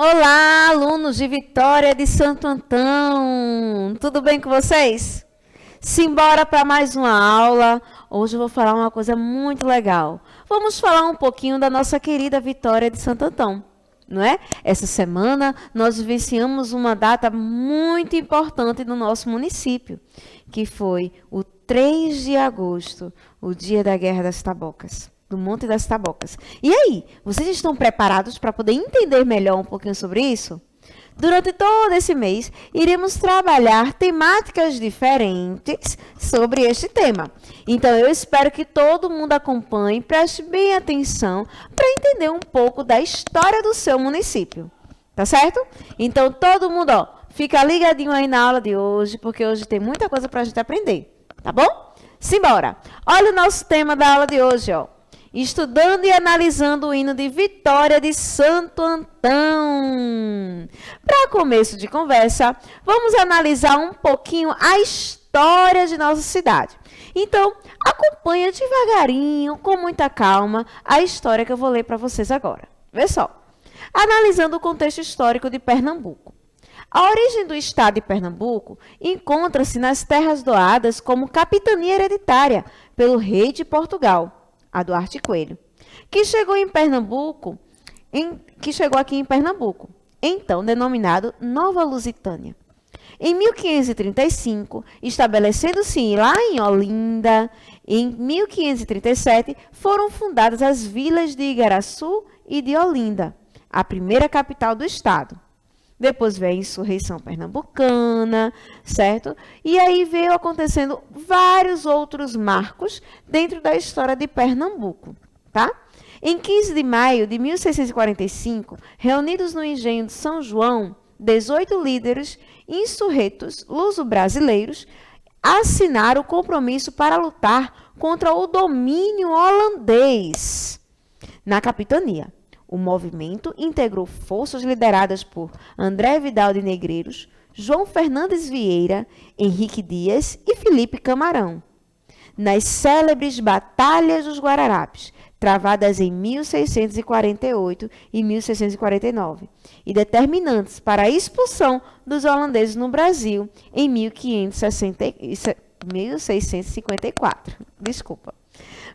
Olá, alunos de Vitória de Santo Antão! Tudo bem com vocês? Simbora para mais uma aula. Hoje eu vou falar uma coisa muito legal. Vamos falar um pouquinho da nossa querida Vitória de Santo Antão, não é? Essa semana nós vivenciamos uma data muito importante no nosso município, que foi o 3 de agosto, o dia da Guerra das Tabocas. Do Monte das Tabocas. E aí, vocês estão preparados para poder entender melhor um pouquinho sobre isso? Durante todo esse mês, iremos trabalhar temáticas diferentes sobre este tema. Então, eu espero que todo mundo acompanhe e preste bem atenção para entender um pouco da história do seu município. Tá certo? Então, todo mundo, fica ligadinho aí na aula de hoje, porque hoje tem muita coisa para a gente aprender. Tá bom? Simbora! Olha o nosso tema da aula de hoje, Estudando e analisando o hino de Vitória de Santo Antão. Para começo de conversa, vamos analisar um pouquinho a história de nossa cidade. Então, acompanha devagarinho, com muita calma, a história que eu vou ler para vocês agora. Vê só. Analisando o contexto histórico de Pernambuco. A origem do estado de Pernambuco encontra-se nas terras doadas como capitania hereditária pelo rei de Portugal, a Duarte Coelho, que chegou aqui em Pernambuco, então denominado Nova Lusitânia. Em 1535, estabelecendo-se lá em Olinda, em 1537, foram fundadas as vilas de Igaraçu e de Olinda, a primeira capital do estado. Depois veio a insurreição pernambucana, certo? E aí veio acontecendo vários outros marcos dentro da história de Pernambuco, tá? Em 15 de maio de 1645, reunidos no engenho de São João, 18 líderes insurretos luso-brasileiros assinaram o compromisso para lutar contra o domínio holandês na capitania. O movimento integrou forças lideradas por André Vidal de Negreiros, João Fernandes Vieira, Henrique Dias e Felipe Camarão. Nas célebres Batalhas dos Guararapes, travadas em 1648 e 1649, e determinantes para a expulsão dos holandeses no Brasil em 1654.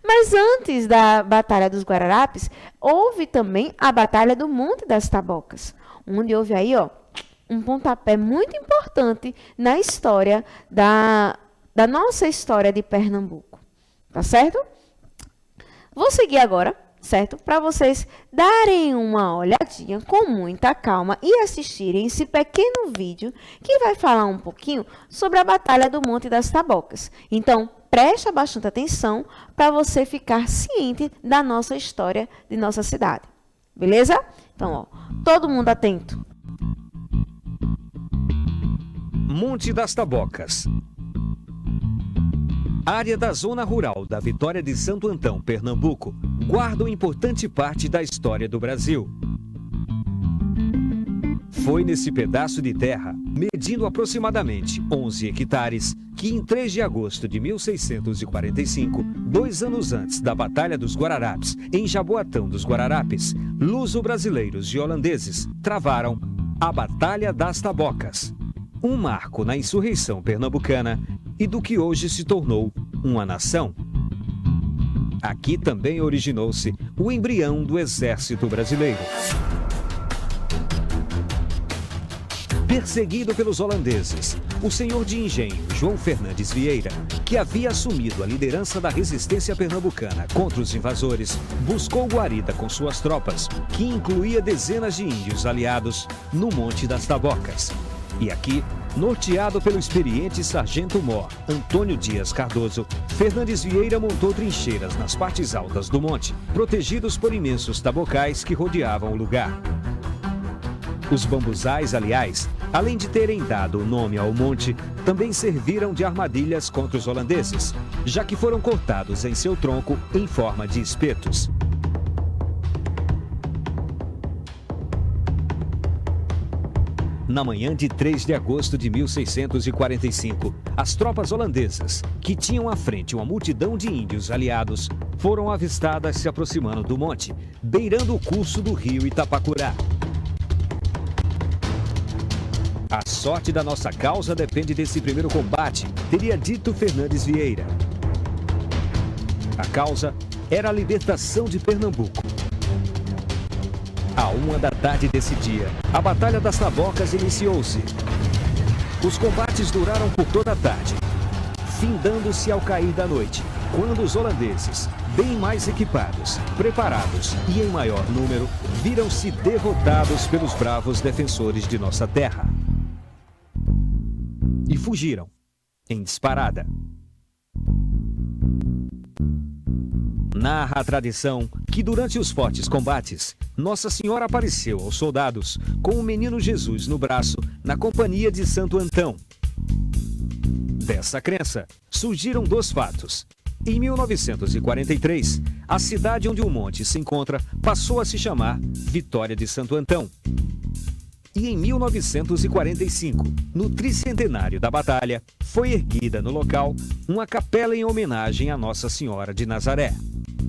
Mas antes da Batalha dos Guararapes, houve também a Batalha do Monte das Tabocas, onde houve aí, um pontapé muito importante na história da nossa história de Pernambuco. Tá certo? Vou seguir agora, certo? Para vocês darem uma olhadinha com muita calma e assistirem esse pequeno vídeo que vai falar um pouquinho sobre a Batalha do Monte das Tabocas. Então, presta bastante atenção para você ficar ciente da nossa história de nossa cidade. Beleza? Então, todo mundo atento. Monte das Tabocas. Área da zona rural da Vitória de Santo Antão, Pernambuco, guarda uma importante parte da história do Brasil. Foi nesse pedaço de terra, medindo aproximadamente 11 hectares, que em 3 de agosto de 1645, 2 anos antes da Batalha dos Guararapes, em Jaboatão dos Guararapes, luso-brasileiros e holandeses travaram a Batalha das Tabocas, um marco na insurreição pernambucana e do que hoje se tornou uma nação. Aqui também originou-se o embrião do Exército Brasileiro. Perseguido pelos holandeses, o senhor de engenho João Fernandes Vieira, que havia assumido a liderança da resistência pernambucana contra os invasores, buscou guarida com suas tropas, que incluía dezenas de índios aliados no Monte das Tabocas. E aqui, norteado pelo experiente sargento-mor Antônio Dias Cardoso, Fernandes Vieira montou trincheiras nas partes altas do monte, protegidos por imensos tabocais que rodeavam o lugar. Os bambuzais, aliás, além de terem dado o nome ao monte, também serviram de armadilhas contra os holandeses, já que foram cortados em seu tronco em forma de espetos. Na manhã de 3 de agosto de 1645, as tropas holandesas, que tinham à frente uma multidão de índios aliados, foram avistadas se aproximando do monte, beirando o curso do rio Itapacurá. A sorte da nossa causa depende desse primeiro combate, teria dito Fernandes Vieira. A causa era a libertação de Pernambuco. À 1h desse dia, a Batalha das Tabocas iniciou-se. Os combates duraram por toda a tarde, findando-se ao cair da noite, quando os holandeses, bem mais equipados, preparados e em maior número, viram-se derrotados pelos bravos defensores de nossa terra. E fugiram, em disparada. Narra a tradição que durante os fortes combates, Nossa Senhora apareceu aos soldados com o menino Jesus no braço, na companhia de Santo Antão. Dessa crença, surgiram 2 fatos. Em 1943, a cidade onde o monte se encontra passou a se chamar Vitória de Santo Antão. E em 1945, no tricentenário da batalha, foi erguida no local uma capela em homenagem a Nossa Senhora de Nazaré.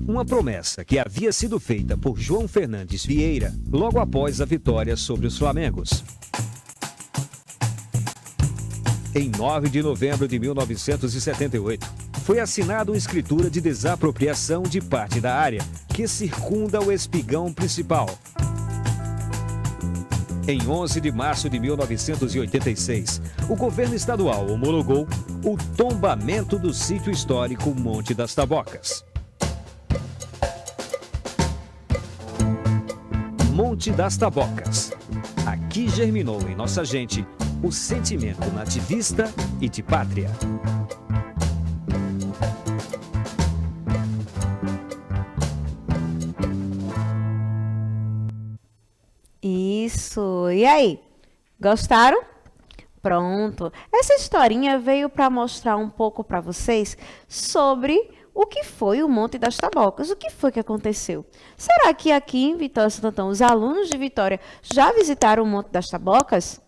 Uma promessa que havia sido feita por João Fernandes Vieira logo após a vitória sobre os Flamengos. Em 9 de novembro de 1978, foi assinada uma escritura de desapropriação de parte da área que circunda o espigão principal. Em 11 de março de 1986, o governo estadual homologou o tombamento do sítio histórico Monte das Tabocas. Monte das Tabocas. Aqui germinou em nossa gente o sentimento nativista e de pátria. Isso. E aí? Gostaram? Pronto. Essa historinha veio para mostrar um pouco para vocês sobre o que foi o Monte das Tabocas. O que foi que aconteceu? Será que aqui em Vitória Santo Antão, os alunos de Vitória já visitaram o Monte das Tabocas?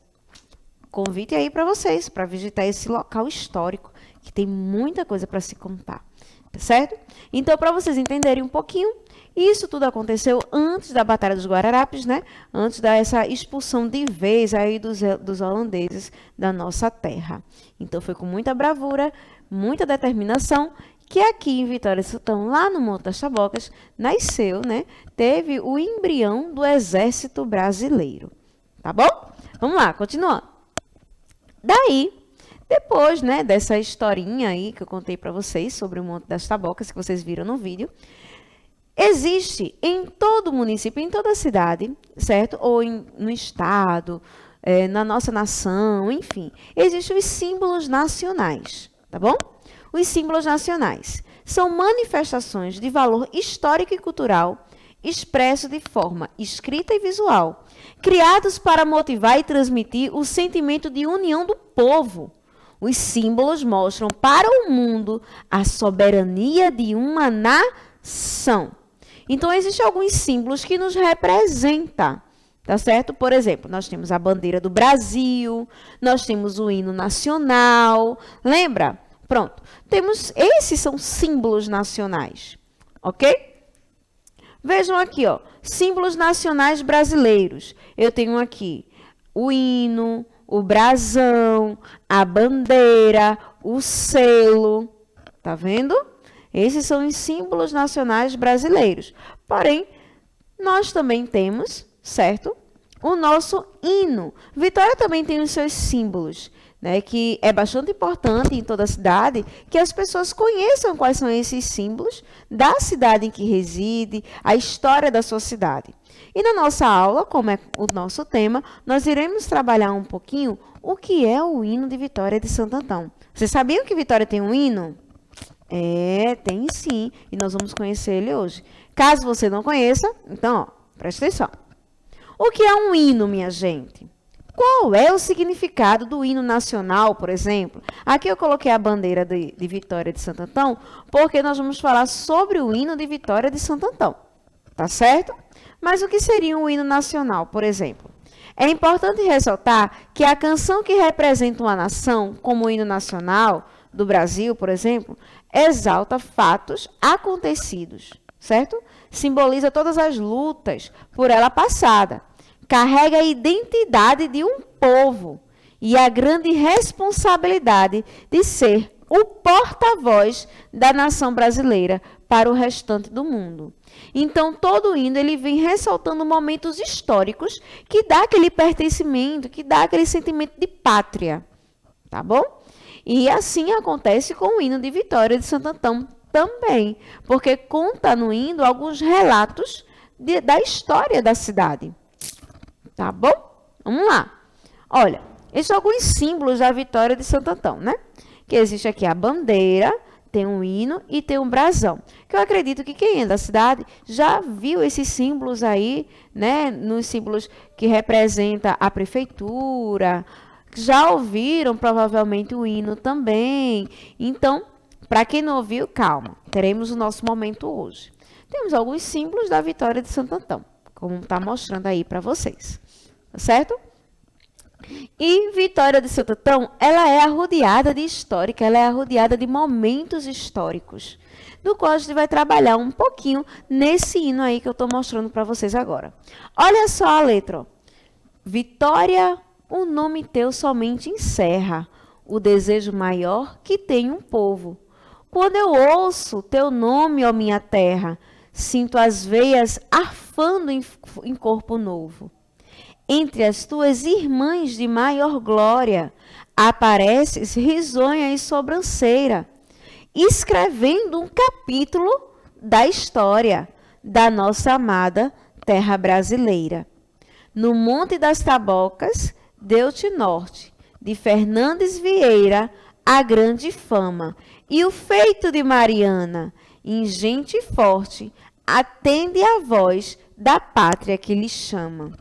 Convite aí para vocês, para visitar esse local histórico, que tem muita coisa para se contar, tá certo? Então, para vocês entenderem um pouquinho, isso tudo aconteceu antes da Batalha dos Guararapes, né? Antes dessa expulsão de vez aí dos holandeses da nossa terra. Então, foi com muita bravura, muita determinação, que aqui em Vitória Santo Antão, lá no Monte das Tabocas, nasceu, né? Teve o embrião do Exército Brasileiro, tá bom? Vamos lá, continuando. Daí, depois, né, dessa historinha aí que eu contei para vocês sobre o Monte das Tabocas, que vocês viram no vídeo, existe em todo município, em toda cidade, certo? Ou no estado, na nossa nação, enfim, existem os símbolos nacionais, tá bom? Os símbolos nacionais são manifestações de valor histórico e cultural expresso de forma escrita e visual, criados para motivar e transmitir o sentimento de união do povo. Os símbolos mostram para o mundo a soberania de uma nação. Então, existem alguns símbolos que nos representam, tá certo? Por exemplo, nós temos a bandeira do Brasil, nós temos o hino nacional, lembra? Pronto, esses são símbolos nacionais, ok? Vejam aqui, ó, símbolos nacionais brasileiros. Eu tenho aqui o hino, o brasão, a bandeira, o selo. Tá vendo? Esses são os símbolos nacionais brasileiros. Porém, nós também temos, certo? O nosso hino. Vitória também tem os seus símbolos, né, que é bastante importante em toda a cidade que as pessoas conheçam quais são esses símbolos da cidade em que reside, a história da sua cidade. E na nossa aula, como é o nosso tema, nós iremos trabalhar um pouquinho o que é o hino de Vitória de Santo Antão. Vocês sabiam que Vitória tem um hino? Tem sim, e nós vamos conhecer ele hoje. Caso você não conheça, então, ó, presta atenção. O que é um hino, minha gente? Qual é o significado do hino nacional, por exemplo? Aqui eu coloquei a bandeira de Vitória de Santo Antão, porque nós vamos falar sobre o hino de Vitória de Santo Antão, tá certo? Mas o que seria um hino nacional, por exemplo? É importante ressaltar que a canção que representa uma nação, como o hino nacional do Brasil, por exemplo, exalta fatos acontecidos, certo? Simboliza todas as lutas por ela passada. Carrega a identidade de um povo e a grande responsabilidade de ser o porta-voz da nação brasileira para o restante do mundo. Então, todo hino ele vem ressaltando momentos históricos que dá aquele pertencimento, que dá aquele sentimento de pátria, tá bom? E assim acontece com o hino de Vitória de Santo Antão também, porque conta no hino alguns relatos da história da cidade, tá bom? Vamos lá. Olha, esses são alguns símbolos da Vitória de Santo Antão, né? Que existe aqui a bandeira, tem um hino e tem um brasão. Que eu acredito que quem é da cidade já viu esses símbolos aí, né? Nos símbolos que representam a prefeitura, já ouviram provavelmente o hino também. Então, para quem não ouviu, calma, teremos o nosso momento hoje. Temos alguns símbolos da Vitória de Santo Antão, como está mostrando aí para vocês, tá certo? E Vitória de Santo Antão, ela é arrodeada de histórica, ela é arrodeada de momentos históricos, do qual a gente vai trabalhar um pouquinho nesse hino aí que eu estou mostrando para vocês agora. Olha só a letra, ó. Vitória, o nome teu somente encerra o desejo maior que tem um povo. Quando eu ouço teu nome, ó minha terra, sinto as veias arfando em corpo novo. Entre as tuas irmãs de maior glória, apareces risonha e sobranceira, escrevendo um capítulo da história da nossa amada terra brasileira. No Monte das Tabocas, deu-te norte, de Fernandes Vieira, a grande fama, e o feito de Mariana, ingente e forte, atende à voz da pátria que lhe chama.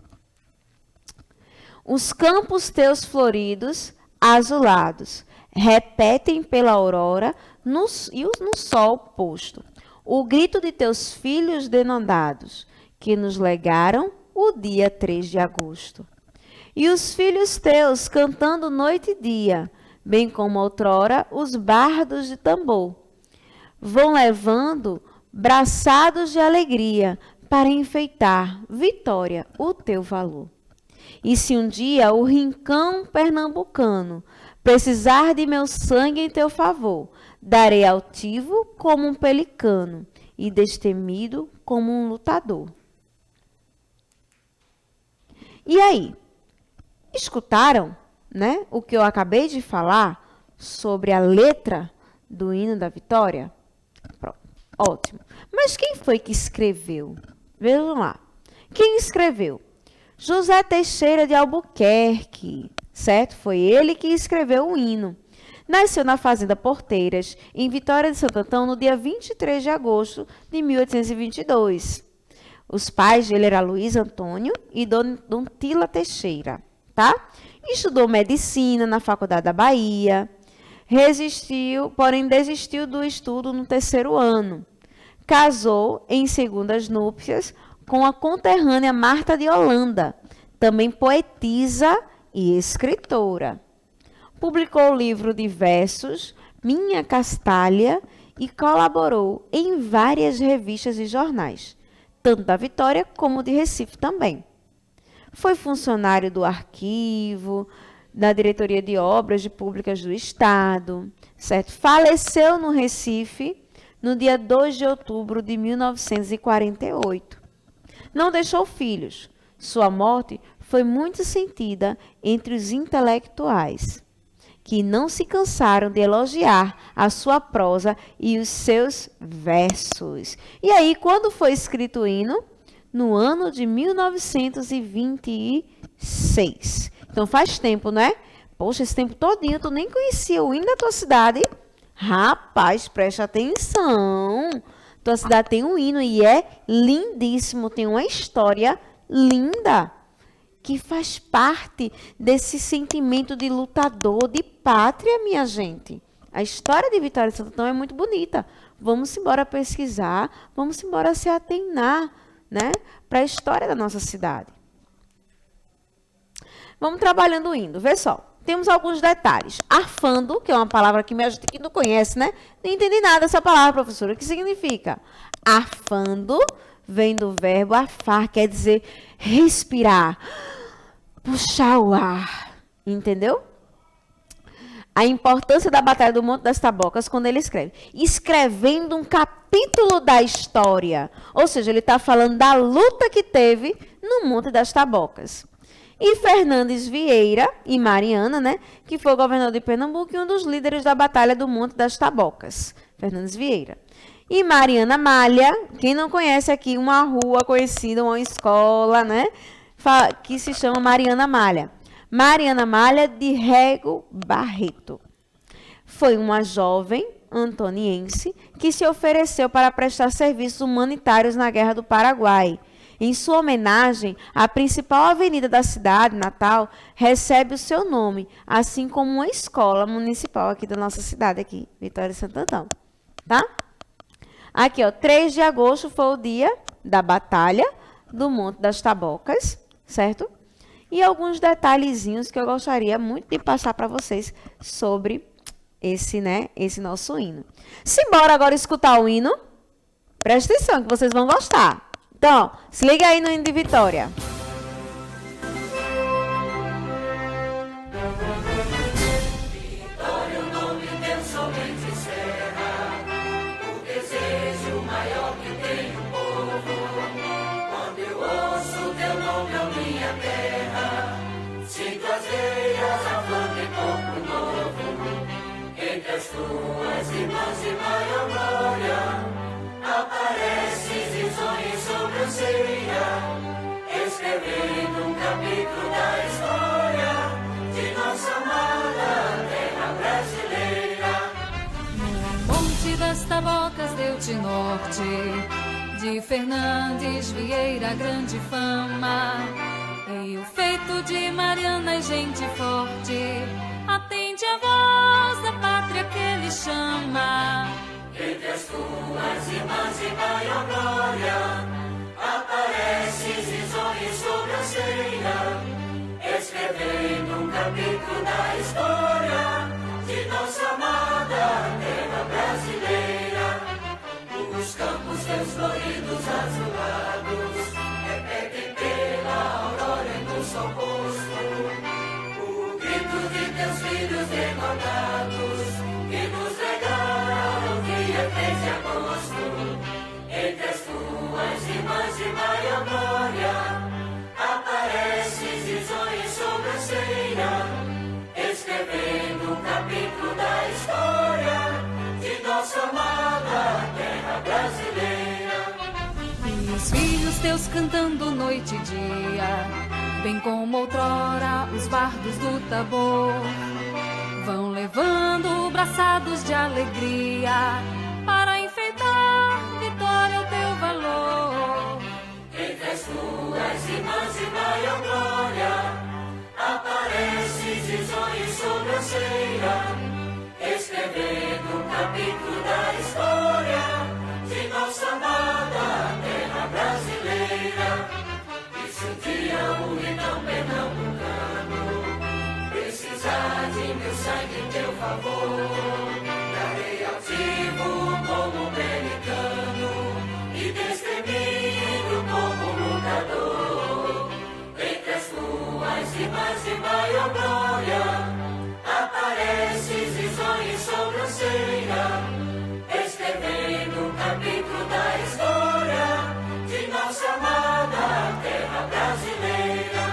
Os campos teus floridos, azulados, repetem pela aurora no sol posto o grito de teus filhos denodados, que nos legaram o dia 3 de agosto. E os filhos teus cantando noite e dia, bem como outrora os bardos de tambor, vão levando braçados de alegria para enfeitar, Vitória, o teu valor. E se um dia o rincão pernambucano precisar de meu sangue em teu favor, darei altivo como um pelicano e destemido como um lutador. E aí, escutaram, né, o que eu acabei de falar sobre a letra do hino da Vitória? Pronto, ótimo. Mas quem foi que escreveu? Vejam lá. Quem escreveu? José Teixeira de Albuquerque, certo? Foi ele que escreveu o hino. Nasceu na Fazenda Porteiras, em Vitória de Santo Antão, no dia 23 de agosto de 1822. Os pais dele eram Luiz Antônio e Dontila Teixeira, tá? Estudou medicina na Faculdade da Bahia, porém desistiu do estudo no 3º ano. Casou em segundas núpcias com a conterrânea Marta de Holanda, também poetisa e escritora. Publicou o livro de versos Minha Castalha e colaborou em várias revistas e jornais, tanto da Vitória como de Recife também. Foi funcionário do arquivo, da Diretoria de Obras Públicas do Estado, certo? Faleceu no Recife no dia 2 de outubro de 1948. Não deixou filhos. Sua morte foi muito sentida entre os intelectuais, que não se cansaram de elogiar a sua prosa e os seus versos. E aí, quando foi escrito o hino? No ano de 1926. Então, faz tempo, não é? Poxa, esse tempo todinho, tu nem conhecia o hino da tua cidade? Rapaz, preste atenção. Tua cidade tem um hino e é lindíssimo, tem uma história linda, que faz parte desse sentimento de lutador, de pátria, minha gente. A história de Vitória de Santo Antão é muito bonita. Vamos embora pesquisar, vamos embora se atentar, né, para a história da nossa cidade. Vamos trabalhando o hino, vê só. Temos alguns detalhes. Arfando, que é uma palavra que a gente que não conhece, né? Não entendi nada dessa palavra, professora. O que significa? Arfando vem do verbo arfar, quer dizer respirar, puxar o ar. Entendeu? a importância da Batalha do Monte das Tabocas quando ele escreve. Escrevendo um capítulo da história. Ou seja, ele está falando da luta que teve no Monte das Tabocas. E Fernandes Vieira e Mariana, né, que foi o governador de Pernambuco e um dos líderes da Batalha do Monte das Tabocas. Fernandes Vieira. E Mariana Malha, quem não conhece aqui, uma rua conhecida, uma escola, né, que se chama Mariana Malha. Mariana Malha de Rego Barreto. Foi uma jovem antoniense que se ofereceu para prestar serviços humanitários na Guerra do Paraguai. Em sua homenagem, a principal avenida da cidade natal recebe o seu nome, assim como uma escola municipal aqui da nossa cidade, aqui, Vitória de Santo Antão. Tá? Aqui, ó, 3 de agosto foi o dia da Batalha do Monte das Tabocas, certo? E alguns detalhezinhos que eu gostaria muito de passar para vocês sobre esse nosso hino. Simbora agora escutar o hino? Presta atenção que vocês vão gostar. Então, se liga aí no hino de Vitória. Vitória, o nome teu somente será o desejo maior que tem o povo. Quando eu ouço teu nome, ó minha terra, sinto as veias a flor de corpo novo. Entre as tuas irmãs de maior glória, apareces risonho sobre a ceia, escrevendo um capítulo da história de nossa amada terra brasileira. No Monte das Tabocas deu-te norte, de Fernandes Vieira grande fama, e o feito de Mariana e gente forte, atende a voz da pátria que ele chama. Entre as tuas irmãs de maior glória, apareces risonho sobre a ceia, escrevendo um capítulo da história de nossa amada terra brasileira. Os campos teus floridos azulados repetem pela aurora e no sol posto o grito de teus filhos derrotados que nos legaram dia 3 de agosto. Entre as tuas irmãs de maior glória, apareces risonho sobre a ceia, escrevendo um capítulo da história de nossa amada terra brasileira. E os filhos teus cantando noite e dia, bem como outrora os bardos do Tabor, vão levando braçados de alegria para enfeitar vitória o teu valor. Entre as tuas irmãs de maior glória, apareces risonho sobre a ceia, escrevendo um capítulo da história de nossa amada terra brasileira. E se um dia o rincão pernambucano precisar de meu sangue em teu favor, darei altivo como pelicano e destemido como lutador. Entre as tuas irmãs de maior glória, apareces risonho sobre a ceia, escrevendo um capítulo da história de nossa amada terra brasileira.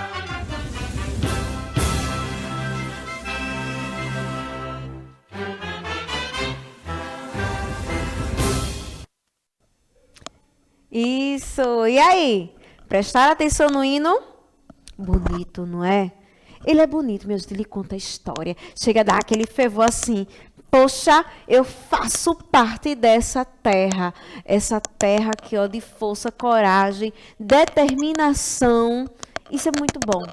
Isso. E aí? Prestaram atenção no hino? Bonito, não é? Ele é bonito, meu Deus, ele conta a história. Chega a dar aquele fervor assim. Poxa, eu faço parte dessa terra. Essa terra aqui, ó, de força, coragem, determinação. Isso é muito bom.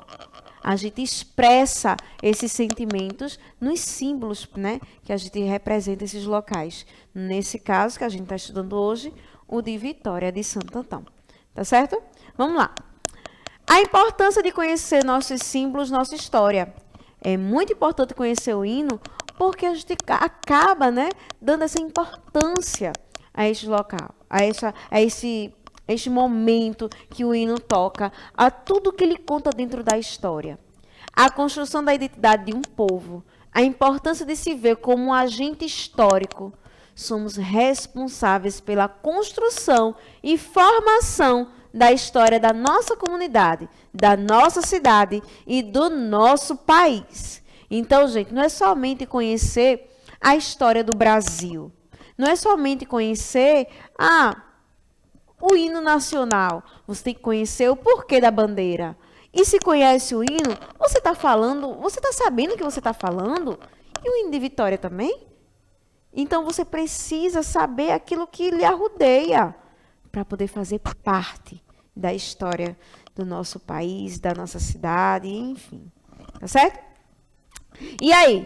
A gente expressa esses sentimentos nos símbolos, né? Que a gente representa esses locais. Nesse caso, que a gente está estudando hoje, o de Vitória de Santo Antão. Tá certo? Vamos lá. A importância de conhecer nossos símbolos, nossa história. É muito importante conhecer o hino, porque a gente acaba, né, dando essa importância a este local, a este momento que o hino toca, a tudo que ele conta dentro da história. A construção da identidade de um povo, a importância de se ver como um agente histórico. Somos responsáveis pela construção e formação da história da nossa comunidade, da nossa cidade e do nosso país. Então, gente, não é somente conhecer a história do Brasil. Não é somente conhecer o hino nacional. Você tem que conhecer o porquê da bandeira. E se conhece o hino, você está sabendo o que você está falando? E o hino de Vitória também? Então você precisa saber aquilo que lhe arrodeia para poder fazer parte da história do nosso país, da nossa cidade, enfim. Tá certo? E aí?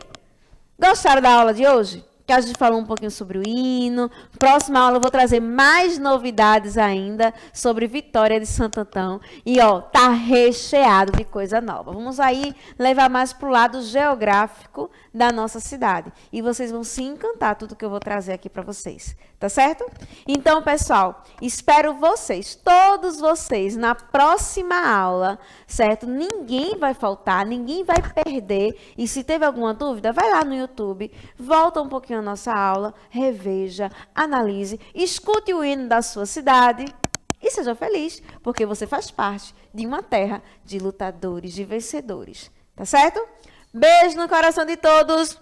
Gostaram da aula de hoje? Que a gente falou um pouquinho sobre o hino. Próxima aula eu vou trazer mais novidades ainda sobre Vitória de Santo Antão. E tá recheado de coisa nova. Vamos aí levar mais para o lado geográfico da nossa cidade. E vocês vão se encantar tudo que eu vou trazer aqui para vocês. Tá certo? Então, pessoal, espero vocês, todos vocês, na próxima aula, certo? Ninguém vai faltar, ninguém vai perder. E se teve alguma dúvida, vai lá no YouTube, volta um pouquinho a nossa aula, reveja, analise, escute o hino da sua cidade e seja feliz, porque você faz parte de uma terra de lutadores, de vencedores. Tá certo? Beijo no coração de todos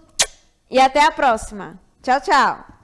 e até a próxima. Tchau, tchau.